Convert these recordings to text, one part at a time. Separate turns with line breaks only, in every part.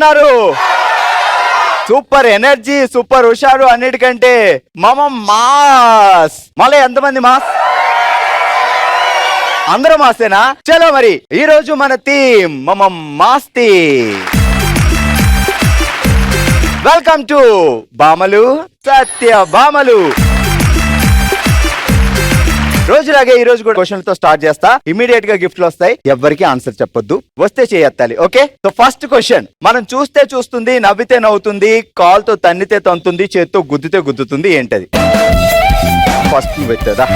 ఉన్నారు. Super energy, super హుషారు, అన్నిటికంటే మమ మాస్. మళ్ళీ ఎంతమంది మాస్? అందరూ మాసేనా? చలో మరి ఈ రోజు మన థీమ్ మమ మాస్తి. వెల్కమ్ టు భామలు సత్య భామలు. రోజులాగే ఈ రోజు కూడా క్వశ్చన్ తో స్టార్ట్ చేస్తా. ఇమీడియట్ గా గిఫ్ట్లు వస్తాయి. ఎవ్వరికి ఆన్సర్ చెప్పొద్దు, వస్తే చేయెత్తాలి. Okay, so first question. మనం చూస్తే చూస్తుంది, నవ్వితే నవ్వుతుంది, కాల్ తో తన్నితే తంతుంది, చేత్తో గుద్దితే గుద్దుతుంది. ఏంటది? ఫస్ట్ పెట్టదా?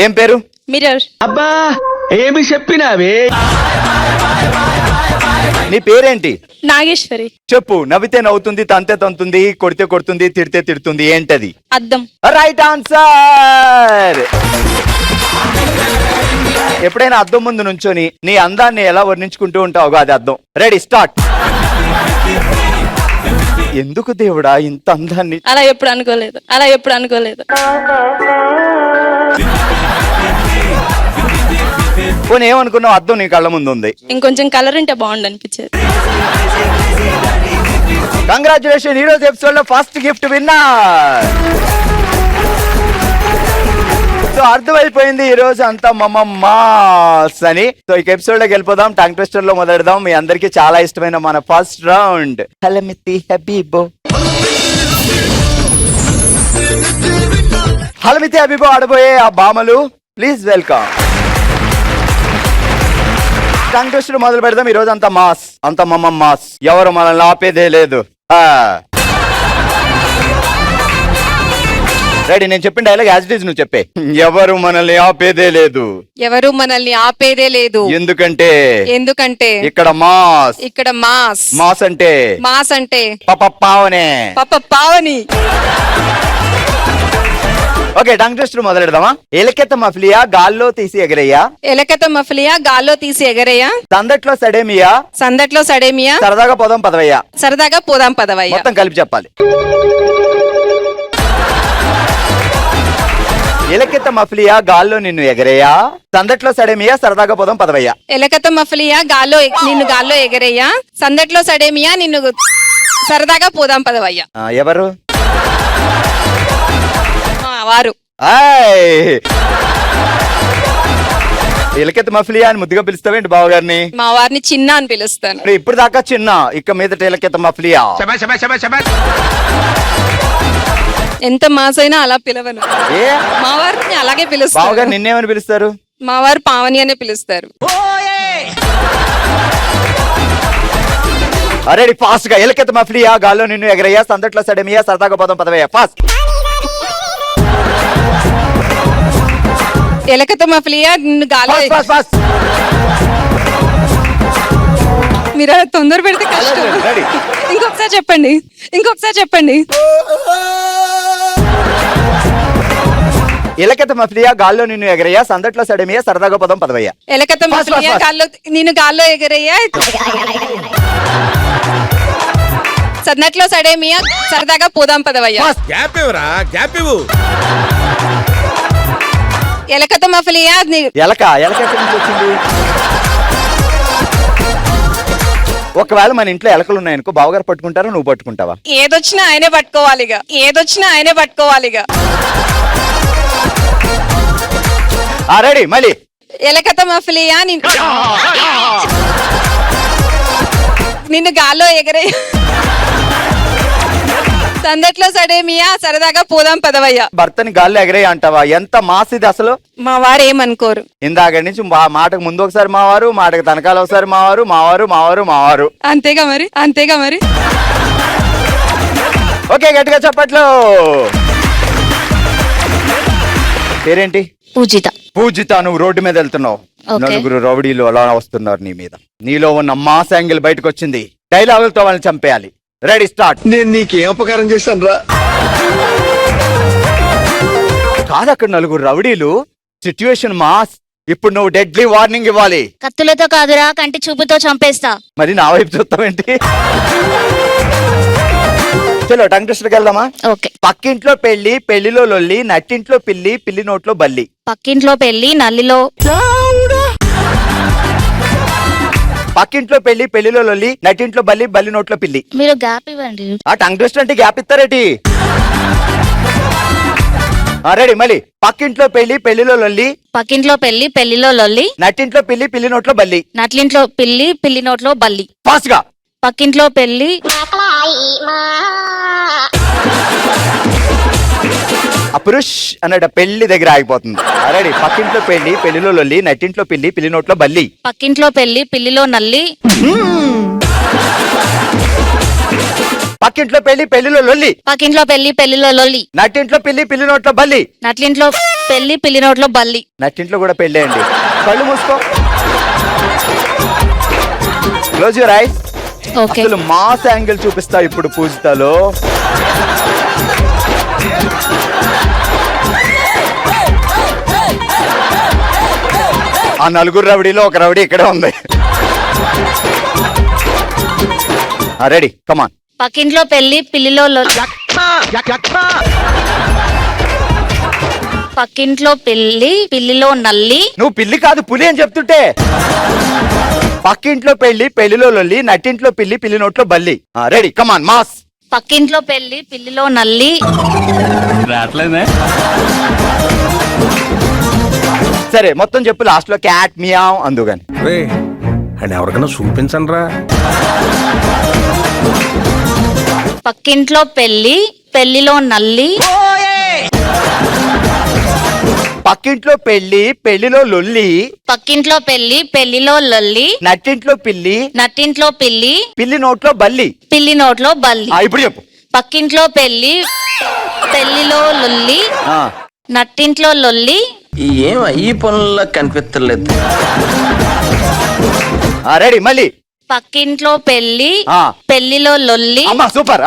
ఏం పేరు?
మిర్రర్.
అబ్బా ఏమి చెప్పినావే?
నీ పేరేంటి?
నాగేశ్వరి.
చెప్పు. నవ్వితే నవ్వుతుంది, తంతే తంతుంది, కొడితే కొడుతుంది, తిడితే తిడుతుంది. ఏంటది?
అద్దం.
Right answer. ఎప్పుడైనా అద్దం ముందు నుంచొని నీ అందాన్ని ఎలా వర్ణించుకుంటూ ఉంటావు? అది అద్దం. Ready, start. ఎందుకు దేవుడా ఇంత అందాన్ని?
అలా ఎప్పుడు అనుకోలేదు.
పోనీ ఏమనుకున్నావు? అద్దం నీ కళ్ళ ముందు ఉంది.
ఇంకొంచెం కలర్ ఉంటే బాగుండు అనిపించేది.
కంగ్రాచులేషన్. ఈ రోజు ఎపిసోడ్ లో ఫస్ట్ గిఫ్ట్ విన్నర్. సో అర్థమైపోయింది ఈ రోజు అంతా మమ మాస్ అని. సో ఈ ఎపిసోడ్ లోకి వెళ్ళిపోదాం. టంగ్ ట్విస్టర్ లో మొదలెడదాం. మీ అందరికి చాలా ఇష్టమైన మన ఫస్ట్ రౌండ్ హలమితి హబీబో. హలమితి హబీబో ఆడబోయే ఆ భామలు. Please welcome. టంగ్ ట్విస్టర్ మొదలు పెడదాం. ఈ రోజు అంతా మాస్, అంత మమ మాస్. ఎవరు మనల్ని ఆపేదే లేదు. రెడీ? నేను చెప్పిన డైలాగ్ యాజ్ ఇట్ ఈజ్ నువ్వు చెప్పే. ఎవరు మనల్ని ఆపేదే లేదు. ఎందుకంటే ఇక్కడ మాస్ అంటే
పావని.
ఓకే, టంగ్ ట్విస్టర్ మొదలెడదామా? ఎలకెత్త మఫ్లియా గాల్లో తీసి ఎగరయ్యా, సందట్లో సడేమియా, సరదాగా పోదాం పదవయ్యా. మొత్తం కలిపి చెప్పాలి. ఎలకెత్త మఫ్లియా గాల్లో నిన్ను ఎగరేయా, సందట్లో సడేమియా, సరదాగా పోదాం పదవయ్యా.
ఎలకత మఫ్లియా గాల్లో ఎగరయ్యా, సందట్లో సడేమియా, నిన్ను సరదాగా పోదాం పదవయ్యా.
ఎవరు?
వారు.
ఎలకెత్త మఫ్లియా అని ముద్దుగా పిలుస్తావేంటి బావగారిని?
మా వారిని చిన్న అని పిలుస్తాను.
ఇప్పుడు దాకా చిన్న, ఇక మీద ఎలకెత్త మఫ్లియా.
ఎంత మాసైనా అలా పిలవను. మా వారిని అలాగే పిలుస్తారు.
బావగారు నిన్నేమని పిలుస్తారు?
మా వారు పావని అనే పిలుస్తారు.
అరే ఫాస్ట్ గా. ఎలకెత్త మఫ్లియా గాల్లో నిన్ను ఎగరయ్యా, సందట్లో సడేమియా, సరదాగా పోదాం పదవయ్యా. ఫాస్ట్.
ఎలకత మఫ్లియా నిన్ను గాల్లో. మీరు తొందర పెడితే కష్టం. ఇంకొకసారి చెప్పండి.
ఎలకెత్త మఫ్లియా గాల్లో నిన్ను ఎగరయ్యా, సందట్లో సడేమియా, సరదాగా పోదాం పదవయ్యా.
ఎలకత మఫ్లియా నిన్ను గాల్లో ఎగరయ్యా, సందట్లో సడేమియా, సరదాగా పోదాం పదవయ్యా. ఎలకత మఫ్లియా.
ఎలక ఎక్కడి నుంచి వచ్చింది? ఒకవేళ మన ఇంట్లో ఎలకలు ఉన్నాయనుకో, బావగారు పట్టుకుంటారా, నువ్వు పట్టుకుంటావా?
ఏదొచ్చినా ఆయనే పట్టుకోవాలిగా.
రెడీ మళ్ళీ.
ఎలకత మఫ్లియా నిన్ను గాల్లో ఎగరే, సందట్లో సడేమియా, సరదాగా పోదాం పదవయ్యా.
భర్తని గాల్లో ఎగరేయ అంటావా? ఎంత మాస్ ఇది అసలు.
మా వారు ఏమనుకోరు.
ఇందాక నుంచి మాటకు ముందు ఒకసారి మావారు, మాటకు తనకాల ఒకసారి మావారు.
అంతేగా మరి.
ఓకే, గట్టిగా చెప్పట్లు. పేరేంటి? పూజిత. నువ్వు రోడ్డు మీద వెళ్తున్నావు, నలుగురు రౌడీలు అలా వస్తున్నారు నీ మీద. నీలో ఉన్న మాస్ యాంగిల్ బయటకు వచ్చింది. డైలాగులతో వాళ్ళని చంపేయాలి. Ready, start.
నేను నీకేం ఉపకారం చేశాను రా?
కాదు, అక్కడ నలుగురు రౌడీలు, సిచ్యువేషన్ మాస్. ఇప్పుడు నువ్వు డెడ్లీ వార్నింగ్ ఇవ్వాలి.
కత్తులతో కాదురా, కంటి చూపుతో చంపేస్తా.
మరి నా వైపు చూస్తావేంటి? చలో టంగ్ ట్విస్టర్కి వెళ్దామా?
ఓకే.
పక్కింట్లో పెళ్లి, పెళ్లిలో లొల్లి, నట్టింట్లో పిల్లి, పిల్లి నోట్లో బల్లి.
పక్కింట్లో పెళ్లి, నల్లిలో
పక్కింట్లో పెళ్లి పెళ్లిలో లొల్లి, నటింట్లో బల్లి బల్లి నోట్లో పిల్లి.
మీరు గ్యాప్ ఇవ్వండి.
ఆ టంగ్ ట్విస్టర్ అంటే గ్యాప్ ఇస్తారేటి? రెడీ మళ్ళీ. పక్కింట్లో పెళ్లి పెళ్లిలో లొల్లి,
పక్కింట్లో పెళ్లి పెళ్లిలో లొల్లి,
నటింట్లో పిల్లి పిల్లి నోట్లో బల్లి.
నట్లింట్లో పిల్లి పిల్లి నోట్లో బల్లి.
ఫాస్ట్ గా.
పక్కింట్లో పెళ్లి
పురుష్ అన్నట పెళ్లి దగ్గర ఆగిపోతుంది. రెడీ. పక్కింట్లో పెళ్లి పెళ్లిలో లొల్లి, నటింట్లో పిల్లి పిల్లి నోట్లో బల్లి.
పక్కింట్లో పెళ్లి పిల్లిలో నల్లి,
పక్కింట్లో పెళ్లి పెళ్లిలో లొల్లి,
పక్కింట్లో పెళ్లి పెళ్లిలో లొల్లి,
నటింట్లో పిల్లి పిల్లి నోట్లో బల్లి.
నట్లింట్లో పెళ్లి పిల్లి నోట్లో బల్లి.
నటింట్లో కూడా పెళ్ళే అండి. కళ్ళు మూసుకో. Close your eyes.
ఓకే.
అసలు మాస్ యాంగిల్ చూపిస్తా ఇప్పుడు పూజితలో. ఆ నలుగురు రౌడీలో ఒక రౌడీ ఇక్కడే ఉంది. Ready come on.
పక్కింట్లో పెళ్లి పిల్లిలో లొల్లి, పక్కింట్లో పెళ్లి పిల్లిలో నల్లి,
నువ్వు పిల్లి కాదు పులి అని చెప్తుంటే. పక్కింట్లో పెళ్లి పెళ్లిలో లొల్లి, నటింట్లో పిల్లి పిల్లి నోట్లో బల్లి. Ready come on mass.
పక్కింట్లో పెళ్లి పిల్లిలో నల్లి,
సరే మొత్తం చెప్పు. లాస్ట్ లో క్యాట్ మియావ్ అందుగాని.
అని ఎవరికైనా చూపించండి రా.
పక్కింట్లో పెళ్లి పెళ్లిలో నల్లి,
పక్కింట్లో పెళ్లి పెళ్లిలో లొల్లి,
పక్కింట్లో పెళ్లి పెళ్లిలో లొల్లి,
నట్టింట్లో పిల్లి
నట్టింట్లో పిల్లి
పిల్లి నోట్లో బల్లి.
పిల్లి నోట్లో బల్లి.
ఇప్పుడు చెప్పు.
పక్కింట్లో పెళ్లి పెళ్లిలో లొల్లి,
ఆ,
నట్టింట్లో లొల్లి,
ఏం ఈ పనుల్లో కనిపించలేదు.
రెడీ మళ్ళీ.
పక్కింట్లో పెళ్లి
ఆ.
పెళ్లిలో లొల్లి,
అమ్మా సూపర్.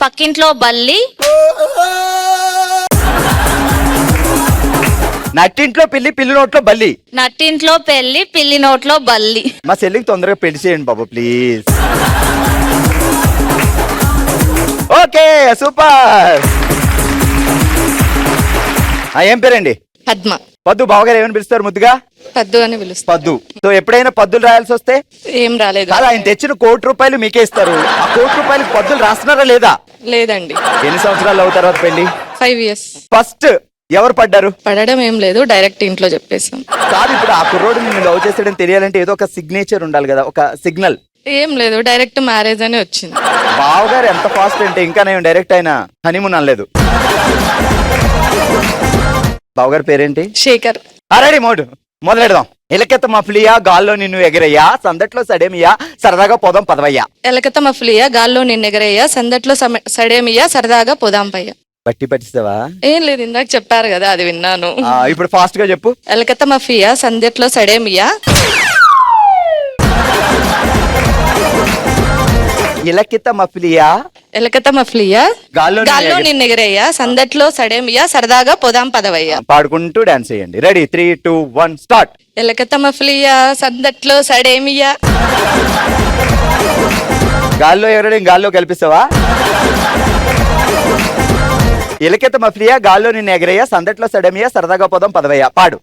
పక్కింట్లో బల్లి,
నట్టింట్లో పిల్లి పిల్లి నోట్లో బల్లి.
నట్టింట్లో పెళ్లి పిల్లి నోట్లో బల్లి.
మా చెల్లికి తొందరగా పెళ్లి చేయండి బాబు ప్లీజ్. Okay super. ఏం పేరండి?
పద్మ.
పద్దు. బావగారు ఏమని పిలుస్తారు ముద్దుగా?
పద్దు అని పిలుస్తా.
పద్దు. సో ఎప్పుడైనా పద్దులు రాయాల్సి వస్తే
ఏం రాలేదు.
కాదు, ఆయన తెచ్చిన ₹1,00,00,000 మీకే ఇస్తారు. ఆ ₹1,00,00,000 పద్దులు రాస్తున్నారా లేదా?
లేదండి.
ఎన్ని సంవత్సరాలు అవుతారు తర్వాత పెళ్లి?
5 years.
ఫస్ట్ ఎవరు పడ్డారు?
పడడం ఏం లేదు, డైరెక్ట్ ఇంట్లో చెప్పేసాం.
కాదు, ఇప్పుడు ఆ కుర్రోడు నిన్ను లవ్ చేసాడని తెలియాలంటే ఏదో ఒక సిగ్నేచర్ ఉండాలి కదా, ఒక సిగ్నల్.
ఏం లేదు, డైరెక్ట్ మ్యారేజ్ అని వచ్చింది.
బావగారు ఎంత ఫాస్ట్ అంటే ఇంకా నేను డైరెక్ట్ అయినా హనీమూన్ అనలేదు. బావగారి పేరేంటి?
శేఖర్.
రెడీ మొదలెడదాం. ఎలకెత్త మఫ్లియా గాల్లో నిన్ను ఎగరయ్యా, సందట్లో సడేమియా సరదాగా పోదాం పదవయ్యా.
ఎలకత మఫ్లియా గాల్లో నిన్నెగరయ్యా, సందట్లో సడేమియా సరదాగా పోదాం పయ్యా.
బట్టి పట్టిస్తావా?
ఏం లేదు, ఇందాక చెప్పారు కదా, అది విన్నాను.
ఇప్పుడు ఫాస్ట్ గా చెప్పు.
ఎలకత మఫియా సందట్లో సడేమియా,
ఇలకిత మఫ్లియా
ఎలకత మఫ్లియా
గాల్లో
గాల్లో నిన్నెగరయ్యా, సందట్లో సడేమియా సరదాగా పోదాం పదవయ్యా.
పాడుకుంటూ డాన్స్ చేయండి. Ready 3, 2, 1 start.
ఎలకత మఫ్లియా సందట్లో సడేమియా.
గాల్లో ఎగరడం గాల్లో కల్పిస్తావా? ఎలకెత్త మఫ్లియా గాల్లో నిన్ను ఎగరయ్యా, సందట్లో సడమియా సరదాగా పోదాం పదవయ్యా. పాడు.